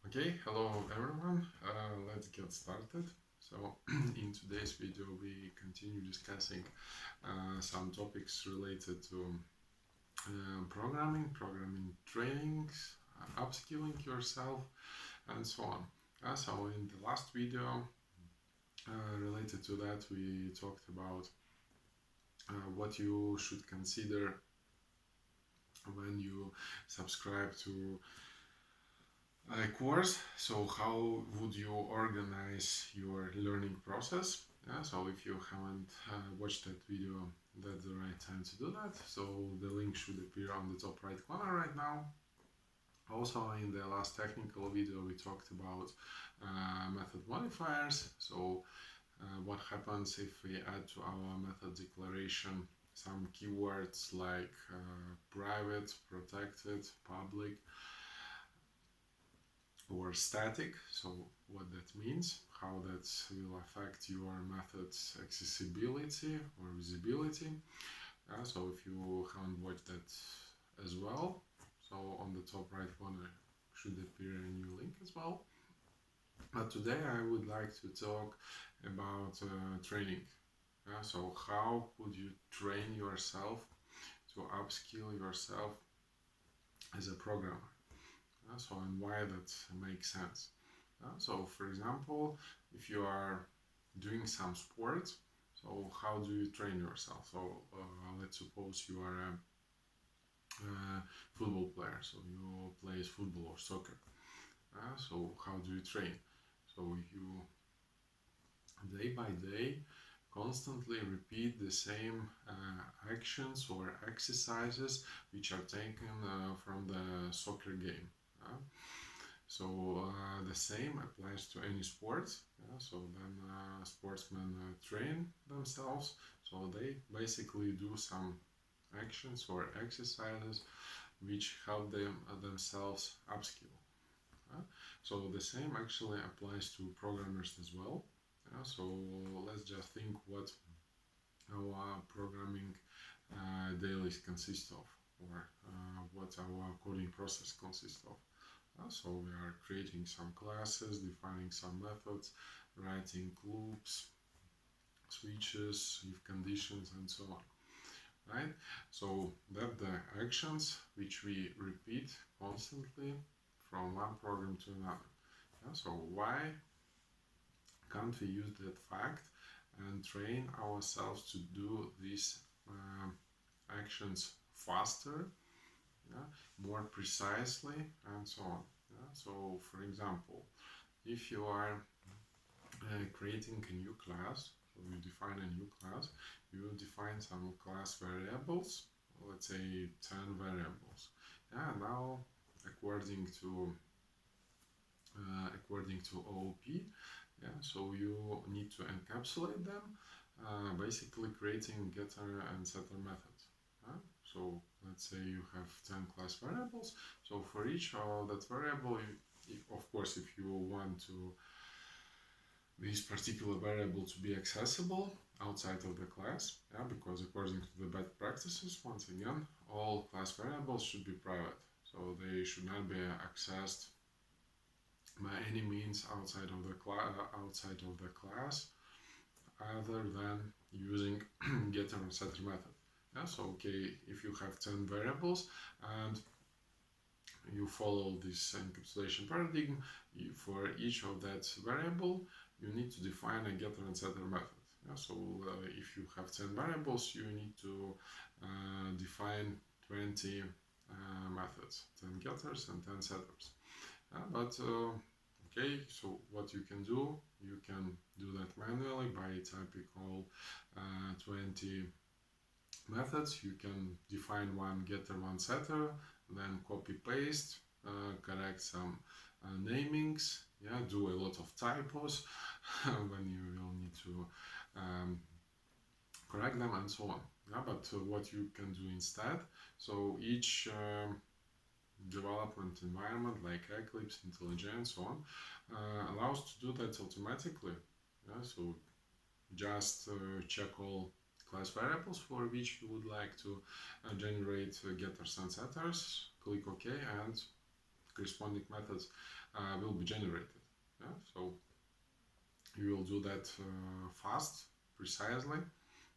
Okay, hello everyone. Let's get started. So, in today's video, we continue discussing some topics related to programming trainings, upskilling yourself, and so on. So, in the last video related to that, we talked about what you should consider when you subscribe to a course. So how would you organize your learning process? So if you haven't watched that video, that's the right time to do that. So the link should appear on the top right corner right now. Also, in the last technical video, we talked about method modifiers. So what happens if we add to our method declaration some keywords like private, protected, public, or static. So what that means, how that will affect your method's accessibility or visibility. So if you haven't watched that as well, so on the top right corner should appear a new link as well. But today I would like to talk about training. So how would you train yourself to upskill yourself as a programmer? So and why that makes sense. So for example, if you are doing some sport, so how do you train yourself? So let's suppose you are a football player, so you play football or soccer. So how do you train? So you day by day constantly repeat the same actions or exercises which are taken from the soccer game. So the same applies to any sport. So then sportsmen train themselves. So they basically do some actions or exercises which help them themselves upskill. So the same actually applies to programmers as well. So let's just think what our programming daily consists of, or what our coding process consists of. So we are creating some classes, defining some methods, writing loops, switches, if conditions, and so on. Right? So that the actions which we repeat constantly from one program to another. So why can't we use that fact and train ourselves to do these actions faster, more precisely, and so on? So, for example, if you are creating a new class, so you define a new class, you define some class variables, let's say 10 variables. Now, according to OOP, so you need to encapsulate them, basically creating getter and setter methods. So let's say you have 10 class variables. So for each of that variable, of course, if you want to this particular variable to be accessible outside of the class, because according to the best practices, once again, all class variables should be private. So they should not be accessed by any means outside of the class, other than using getter and setter method. So okay, if you have 10 variables and you follow this encapsulation paradigm, for each of that variable you need to define a getter and setter method. So if you have 10 variables, you need to define 20 methods, 10 getters and 10 setters. Okay, so what you can do, you can do that manually by typing all 20 methods. You can define one getter, one setter, then copy paste, correct some namings, do a lot of typos when you will need to correct them, and so on. But what you can do instead, so each development environment like Eclipse, IntelliJ, and so on allows to do that automatically. So just check all class variables for which you would like to generate getters and setters, click OK, and corresponding methods will be generated. Yeah? So you will do that fast, precisely.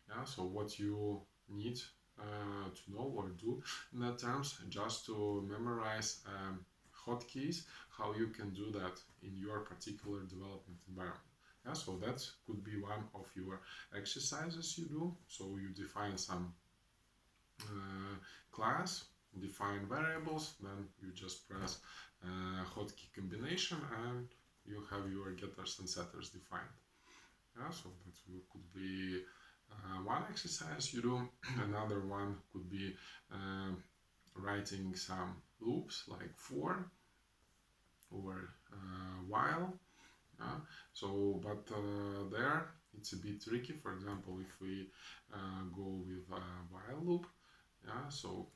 Yeah? So what you need to know or do in that terms, just to memorize hotkeys, how you can do that in your particular development environment. Yeah, so that could be one of your exercises you do. So you define some class, define variables, then you just press hotkey combination and you have your getters and setters defined. Yeah, so that could be one exercise you do. Another one could be writing some loops like for or while. But there it's a bit tricky. For example, if we go with a while loop, yeah, so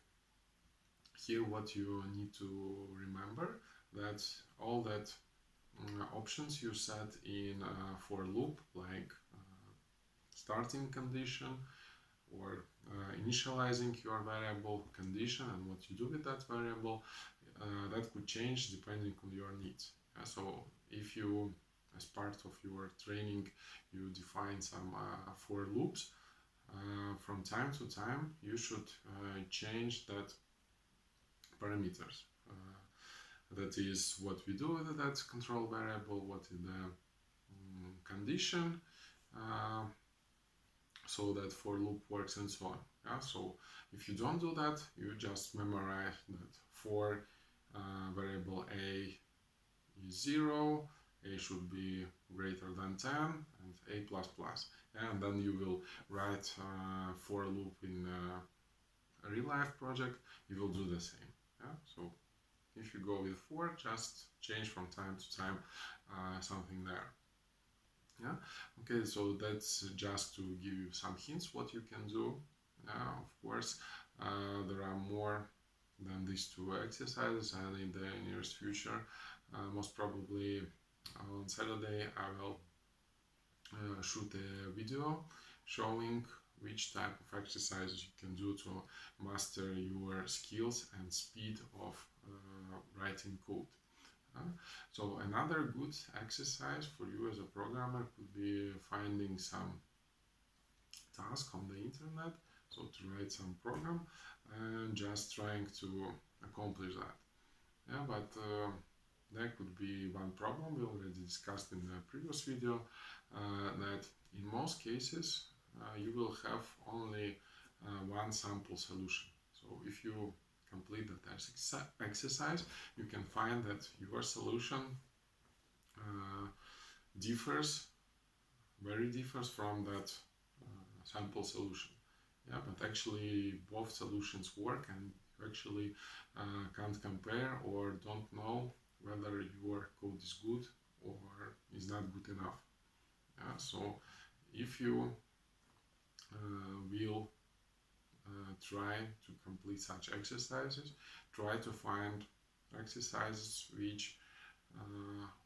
here what you need to remember, that all that options you set in for loop, like starting condition or initializing your variable condition and what you do with that variable, that could change depending on your needs. So if you, as part of your training, you define some for loops, from time to time you should change that parameters. That is what we do with that control variable, what is the condition, so that for loop works and so on. Yeah? So if you don't do that, you just memorize that for variable a is 0, a should be greater than 10, and a plus plus. Yeah? And then you will write for loop in a real life project, you will do the same. Yeah? So if you go with for, just change from time to time something there. Yeah. Okay, so that's just to give you some hints what you can do. Of course, there are more than these two exercises, and in the nearest future, most probably on Saturday, I will shoot a video showing which type of exercises you can do to master your skills and speed of writing code. So another good exercise for you as a programmer could be finding some task on the internet, so to write some program and just trying to accomplish that. Yeah, but there could be one problem we already discussed in the previous video, that in most cases you will have only one sample solution. So if you complete that exercise, you can find that your solution differs from that sample solution. Yeah, but actually both solutions work, and you actually can't compare or don't know whether your code is good or is not good enough. Yeah, so if you will try to complete such exercises, try to find exercises which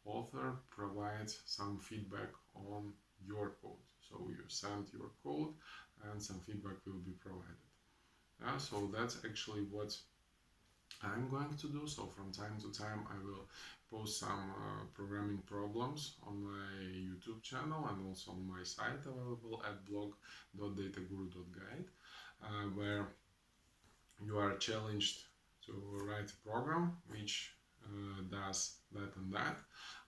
author provides some feedback on your code. So you send your code and some feedback will be provided. Yeah, so that's actually what I'm going to do. So from time to time I will post some programming problems on my YouTube channel and also on my site available at blog.dataguru.guide, where you are challenged to write a program which does that and that.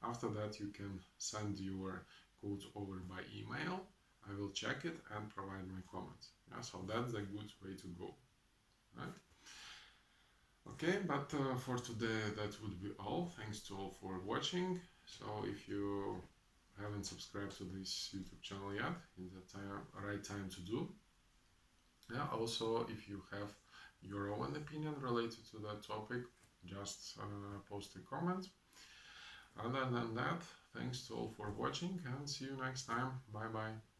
After that you can send your code over by email. I will check it and provide my comments. Yeah, so that's a good way to go. Right? Okay, but for today that would be all. Thanks to all for watching. So if you haven't subscribed to this YouTube channel yet, it's the right time to do. Yeah, also if you have your own opinion related to that topic, just post a comment. Other than that, thanks to all for watching and see you next time. Bye bye.